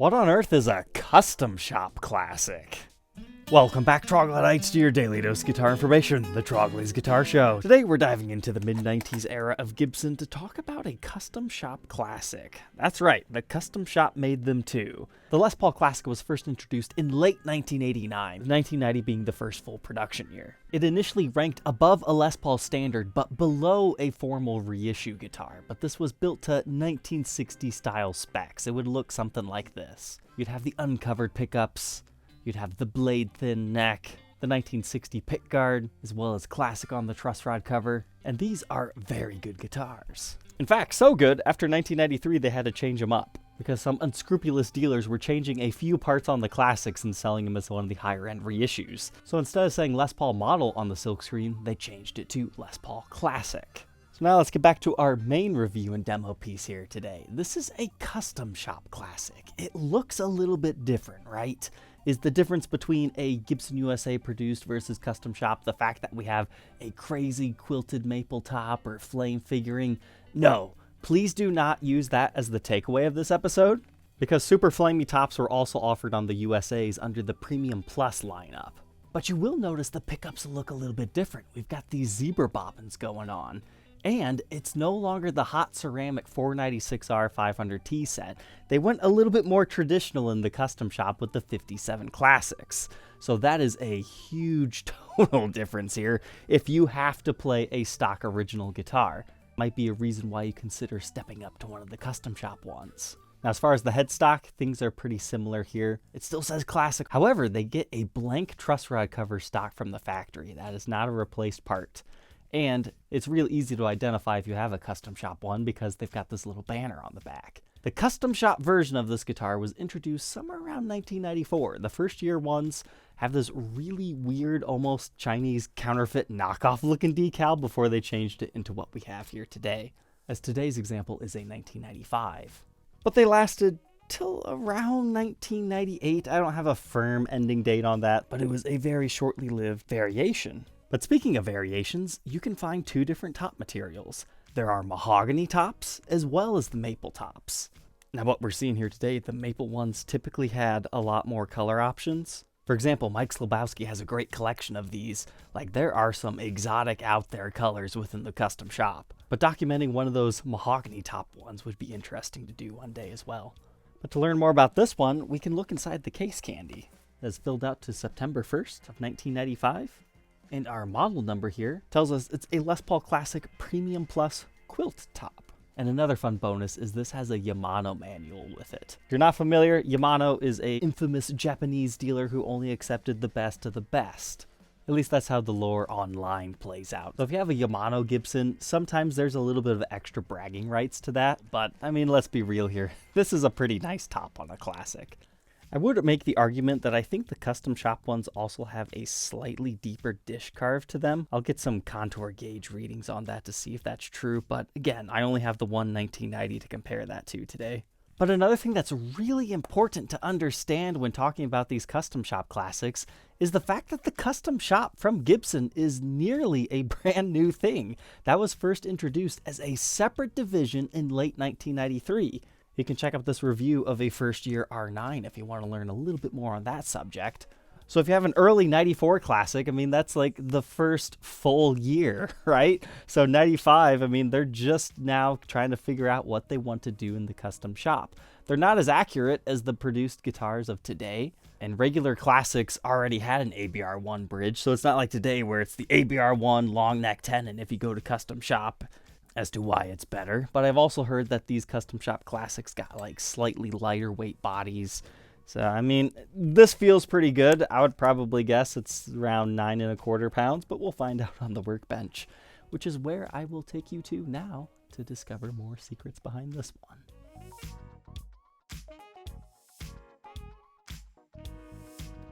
What on earth is a custom shop classic? Welcome back, Troglodytes, to your daily dose of guitar information, the Trogly's Guitar Show. Today we're diving into the mid-90s era of Gibson to talk about a custom shop classic. That's right, the custom shop made them too. The Les Paul Classic was first introduced in late 1989, 1990 being the first full production year. It initially ranked above a Les Paul standard, but below a formal reissue guitar, but this was built to 1960 style specs. It would look something like this. You'd have the uncovered pickups, you'd have the blade-thin neck, the 1960 pickguard, as well as classic on the truss rod cover, and these are very good guitars. In fact, so good, after 1993 they had to change them up, because some unscrupulous dealers were changing a few parts on the classics and selling them as one of the higher-end reissues. So instead of saying Les Paul model on the silkscreen, they changed it to Les Paul Classic. So now let's get back to our main review and demo piece here today. This is a custom shop classic. It looks a little bit different, right? Is the difference between a Gibson USA produced versus custom shop the fact that we have a crazy quilted maple top or flame figuring? No, please do not use that as the takeaway of this episode, because super flamey tops were also offered on the USAs under the Premium Plus lineup. But you will notice the pickups look a little bit different. We've got these zebra bobbins going on. And it's no longer the hot ceramic 496R 500T set. They went a little bit more traditional in the custom shop with the 57 Classics. So that is a huge tonal difference here if you have to play a stock original guitar. Might be a reason why you consider stepping up to one of the custom shop ones. Now, as far as the headstock, things are pretty similar here. It still says classic. However, they get a blank truss rod cover stock from the factory. That is not a replaced part. And it's real easy to identify if you have a custom shop one because they've got this little banner on the back. The custom shop version of this guitar was introduced somewhere around 1994. The first year ones have this really weird, almost Chinese counterfeit knockoff looking decal before they changed it into what we have here today, as today's example is a 1995. But they lasted till around 1998. I don't have a firm ending date on that, but it was a very shortly lived variation. But speaking of variations, you can find two different top materials. There are mahogany tops as well as the maple tops. Now what we're seeing here today, the maple ones typically had a lot more color options. For example, Mike Slabowski has a great collection of these. Like, there are some exotic out there colors within the custom shop. But documenting one of those mahogany top ones would be interesting to do one day as well. But to learn more about this one, we can look inside the case candy. That's filled out to September 1st of 1995. And our model number here tells us it's a Les Paul Classic Premium Plus Quilt top. And another fun bonus is this has a Yamano manual with it. If you're not familiar, Yamano is an infamous Japanese dealer who only accepted the best of the best. At least that's how the lore online plays out. So if you have a Yamano Gibson, sometimes there's a little bit of extra bragging rights to that. But I mean, let's be real here. This is a pretty nice top on a classic. I would make the argument that I think the custom shop ones also have a slightly deeper dish carve to them. I'll get some contour gauge readings on that to see if that's true, but again, I only have the one 1990 to compare that to today. But another thing that's really important to understand when talking about these custom shop classics is the fact that the custom shop from Gibson is nearly a brand new thing. That was first introduced as a separate division in late 1993. You can check out this review of a first year R9 if you want to learn a little bit more on that subject. So if you have an early 94 classic, I mean, that's like the first full year, right? So 95, I mean, they're just now trying to figure out what they want to do in the custom shop. They're not as accurate as the produced guitars of today, and regular classics already had an ABR1 bridge, so it's not like today where it's the ABR1 long neck tenon if you go to custom shop, as to why it's better. But I've also heard that these custom shop classics got like slightly lighter weight bodies. So, I mean, this feels pretty good. I would probably guess it's around 9¼ pounds, but we'll find out on the workbench, which is where I will take you to now to discover more secrets behind this one.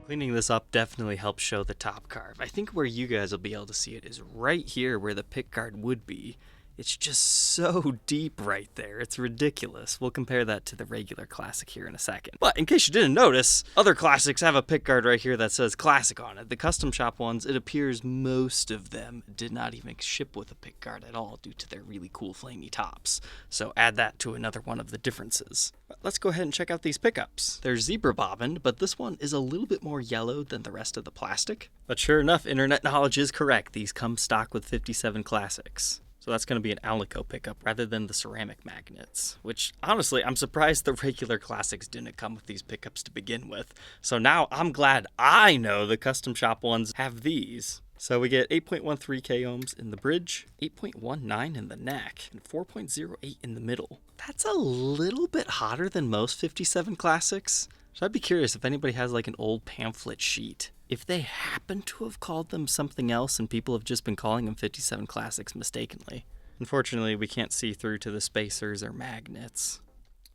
Cleaning this up definitely helps show the top carve. I think where you guys will be able to see it is right here where the pickguard would be. It's just so deep right there. It's ridiculous. We'll compare that to the regular Classic here in a second. But in case you didn't notice, other Classics have a pickguard right here that says Classic on it. The custom shop ones, it appears most of them did not even ship with a pickguard at all due to their really cool flamey tops. So add that to another one of the differences. But let's go ahead and check out these pickups. They're zebra bobbined, but this one is a little bit more yellow than the rest of the plastic. But sure enough, internet knowledge is correct. These come stock with 57 Classics. So that's going to be an Alico pickup rather than the ceramic magnets, which honestly, I'm surprised the regular Classics didn't come with these pickups to begin with. So now I'm glad I know the custom shop ones have these. So we get 8.13 k ohms in the bridge, 8.19 in the neck, and 4.08 in the middle. That's a little bit hotter than most 57 Classics. So I'd be curious if anybody has like an old pamphlet sheet. If they happen to have called them something else and people have just been calling them 57 Classics mistakenly. Unfortunately, we can't see through to the spacers or magnets.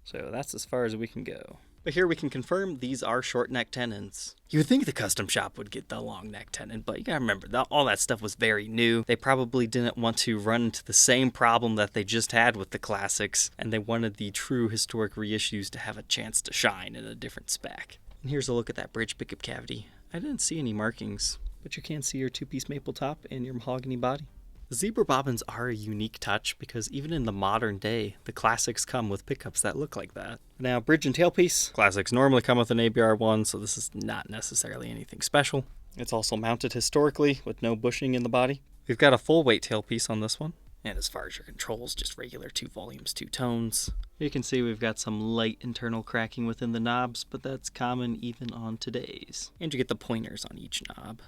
So that's as far as we can go. But here we can confirm these are short neck tenons. You would think the custom shop would get the long neck tenon, but you gotta remember, all that stuff was very new. They probably didn't want to run into the same problem that they just had with the Classics, and they wanted the true historic reissues to have a chance to shine in a different spec. And here's a look at that bridge pickup cavity. I didn't see any markings, but you can see your two-piece maple top and your mahogany body. The zebra bobbins are a unique touch because even in the modern day, the Classics come with pickups that look like that. Now, bridge and tailpiece, Classics normally come with an ABR one, so this is not necessarily anything special. It's also mounted historically with no bushing in the body. We've got a full weight tailpiece on this one. And as far as your controls, just regular 2 volumes, 2 tones. You can see we've got some light internal cracking within the knobs, but that's common even on today's. And you get the pointers on each knob.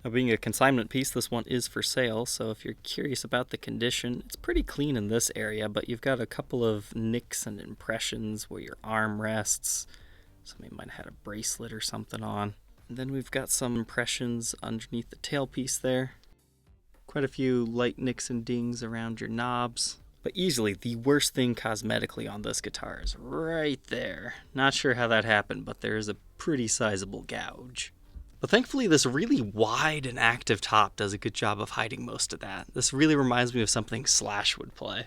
Now, being a consignment piece, this one is for sale, so if you're curious about the condition, it's pretty clean in this area, but you've got a couple of nicks and impressions where your arm rests. Somebody might have had a bracelet or something on. And then we've got some impressions underneath the tailpiece there. Quite a few light nicks and dings around your knobs. But easily the worst thing cosmetically on this guitar is right there. Not sure how that happened, but there is a pretty sizable gouge. But thankfully this really wide and active top does a good job of hiding most of that. This really reminds me of something Slash would play.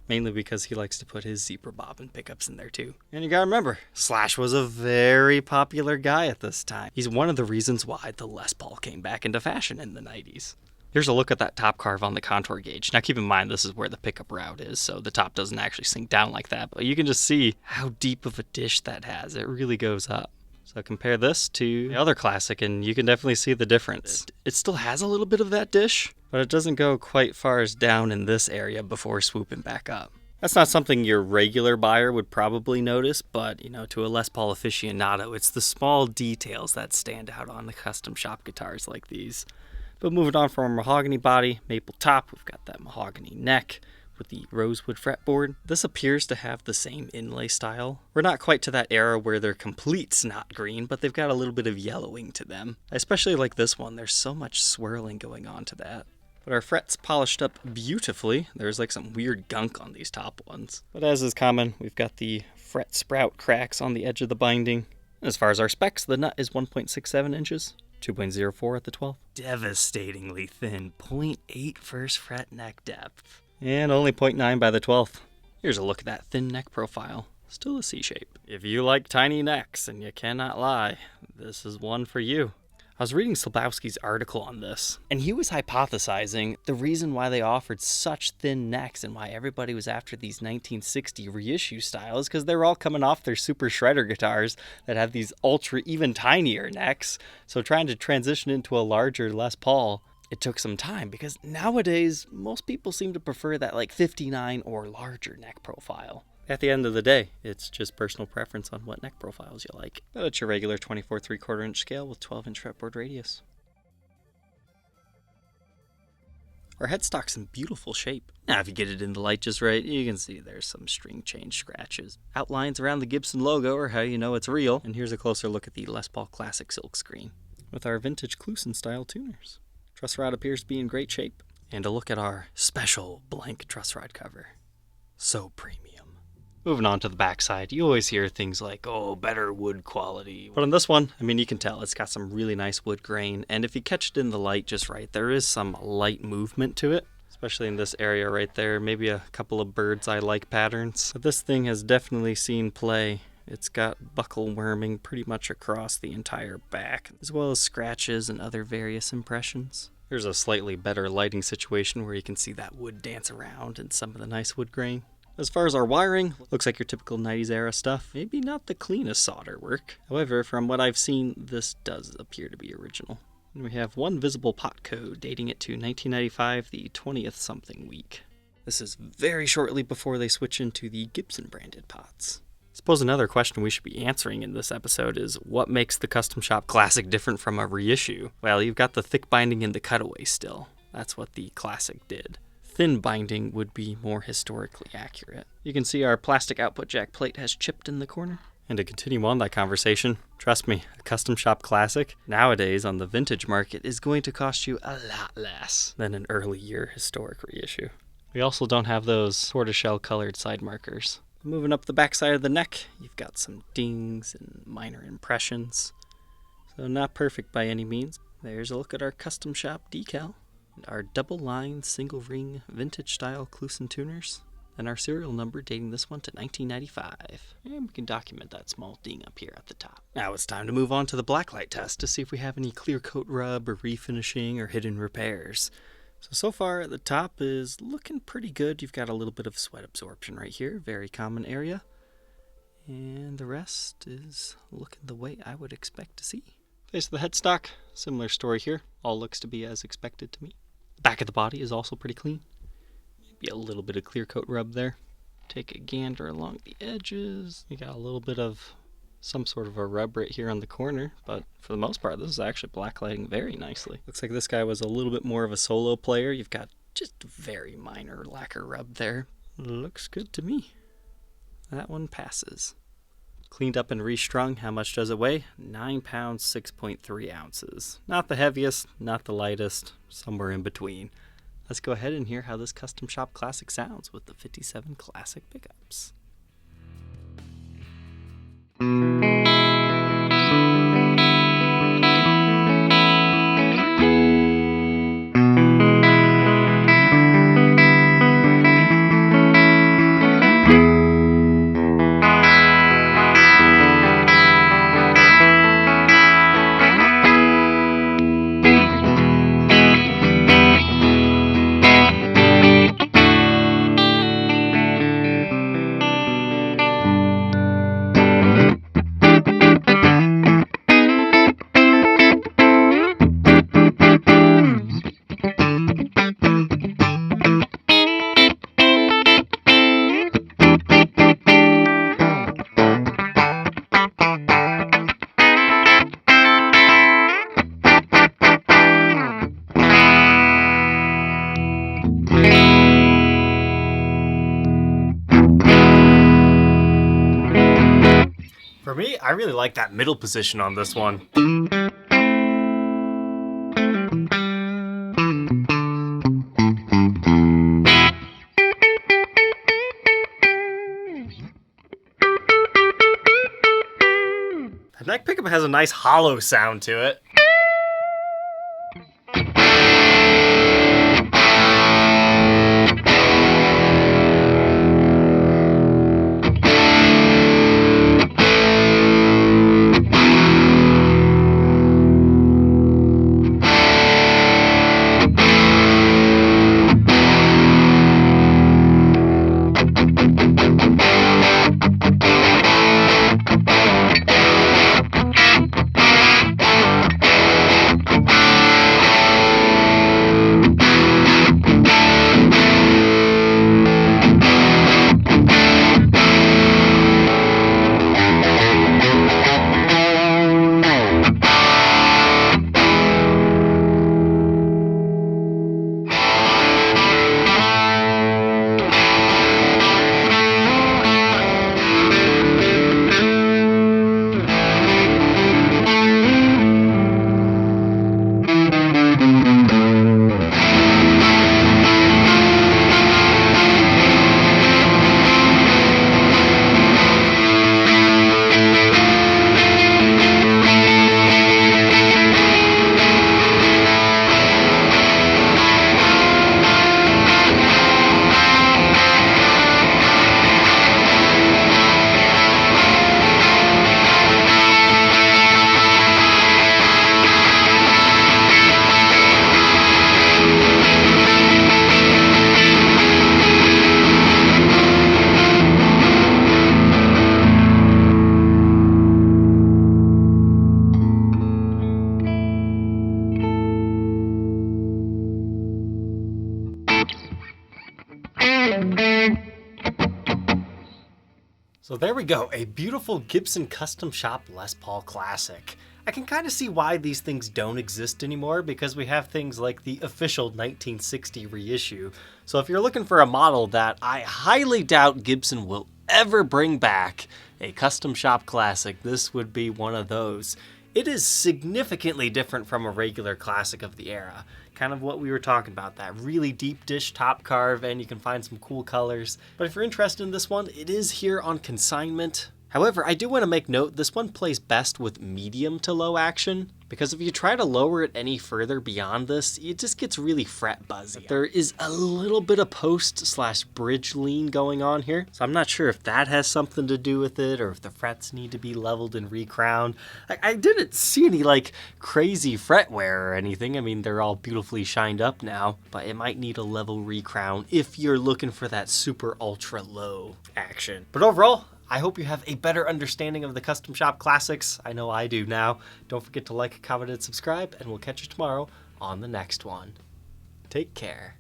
Mainly because he likes to put his zebra bobbin pickups in there too. And you gotta remember, Slash was a very popular guy at this time. He's one of the reasons why the Les Paul came back into fashion in the 90s. Here's a look at that top carve on the contour gauge. Now keep in mind this is where the pickup route is, so the top doesn't actually sink down like that, but you can just see how deep of a dish that has. It really goes up. So compare this to the other Classic and you can definitely see the difference. It still has a little bit of that dish, but it doesn't go quite far as down in this area before swooping back up. That's not something your regular buyer would probably notice, but to a Les Paul aficionado, it's the small details that stand out on the custom shop guitars like these. But moving on from our mahogany body, maple top, we've got that mahogany neck with the rosewood fretboard. This appears to have the same inlay style. We're not quite to that era where they're complete snot green, but they've got a little bit of yellowing to them. I especially like this one. There's so much swirling going on to that. But our frets polished up beautifully. There's like some weird gunk on these top ones. But as is common, we've got the fret sprout cracks on the edge of the binding. As far as our specs, the nut is 1.67 inches. 2.04 at the 12th. Devastatingly thin, 0.8 first fret neck depth. And only 0.9 by the 12th. Here's a look at that thin neck profile. Still a C shape. If you like tiny necks, and you cannot lie, this is one for you. I was reading Slabowski's article on this, and he was hypothesizing the reason why they offered such thin necks and why everybody was after these 1960 reissue styles, because they were all coming off their super shredder guitars that have these ultra even tinier necks. So trying to transition into a larger Les Paul, it took some time, because nowadays most people seem to prefer that like 59 or larger neck profile. At the end of the day, it's just personal preference on what neck profiles you like. But it's your regular 24 3/4 inch scale with 12-inch fretboard radius. Our headstock's in beautiful shape. Now if you get it in the light just right, you can see there's some string change scratches. Outlines around the Gibson logo are how you know it's real. And here's a closer look at the Les Paul Classic silkscreen with our vintage Clusen style tuners. Truss rod appears to be in great shape. And a look at our special blank truss rod cover. So premium. Moving on to the backside, you always hear things like, oh, better wood quality. But on this one, I mean, you can tell it's got some really nice wood grain, and if you catch it in the light just right, there is some light movement to it, especially in this area right there, maybe a couple of bird's eye like patterns. But this thing has definitely seen play. It's got buckle worming pretty much across the entire back, as well as scratches and other various impressions. There's a slightly better lighting situation where you can see that wood dance around and some of the nice wood grain. As far as our wiring, looks like your typical 90s era stuff. Maybe not the cleanest solder work. However, from what I've seen, this does appear to be original. And we have one visible pot code dating it to 1995, the 20th something week. This is very shortly before they switch into the Gibson branded pots. I suppose another question we should be answering in this episode is what makes the Custom Shop Classic different from a reissue? Well, you've got the thick binding and the cutaway still. That's what the Classic did. Thin binding would be more historically accurate. You can see our plastic output jack plate has chipped in the corner. And to continue on that conversation, trust me, a Custom Shop Classic nowadays on the vintage market is going to cost you a lot less than an early year historic reissue. We also don't have those tortoiseshell colored side markers. Moving up the back side of the neck, you've got some dings and minor impressions. So not perfect by any means. There's a look at our Custom Shop decal. Our double line single ring vintage style Clusen tuners, and our serial number dating this one to 1995. And we can document that small ding up here at the top. Now it's time to move on to the Blacklight Test to see if we have any clear coat rub or refinishing or hidden repairs. So far the top is looking pretty good. You've got a little bit of sweat absorption right here, very common area. And the rest is looking the way I would expect to see. Face of the headstock, similar story here. All looks to be as expected to me. The back of the body is also pretty clean. Maybe a little bit of clear coat rub there. Take a gander along the edges. You got a little bit of some sort of a rub right here on the corner, but for the most part, this is actually blacklighting very nicely. Looks like this guy was a little bit more of a solo player. You've got just very minor lacquer rub there. Looks good to me. That one passes. Cleaned up and restrung. How much does it weigh? 9 pounds, 6.3 ounces. Not the heaviest, not the lightest, somewhere in between. Let's go ahead and hear how this Custom Shop Classic sounds with the 57 Classic pickups. For me, I really like that middle position on this one. The neck pickup has a nice hollow sound to it. So there we go, a beautiful Gibson Custom Shop Les Paul Classic. I can kind of see why these things don't exist anymore, because we have things like the official 1960 reissue. So if you're looking for a model that I highly doubt Gibson will ever bring back, a Custom Shop Classic, this would be one of those. It is significantly different from a regular classic of the era. Kind of what we were talking about, that really deep dish top carve, and you can find some cool colors. But if you're interested in this one, it is here on consignment. However, I do want to make note, this one plays best with medium to low action, because if you try to lower it any further beyond this, it just gets really fret buzzy. There is a little bit of post/bridge lean going on here, so I'm not sure if that has something to do with it, or if the frets need to be leveled and recrowned. I didn't see any like crazy fret wear or anything. I mean, they're all beautifully shined up now, but it might need a level recrown if you're looking for that super ultra low action. But overall, I hope you have a better understanding of the Custom Shop Classics. I know I do now. Don't forget to like, comment, and subscribe, and we'll catch you tomorrow on the next one. Take care.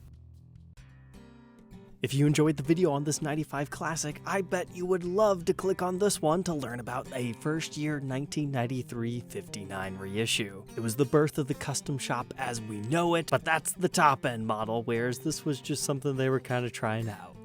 If you enjoyed the video on this 95 Classic, I bet you would love to click on this one to learn about a first year 1993 59 reissue. It was the birth of the custom shop as we know it, but that's the top end model, whereas this was just something they were kind of trying out.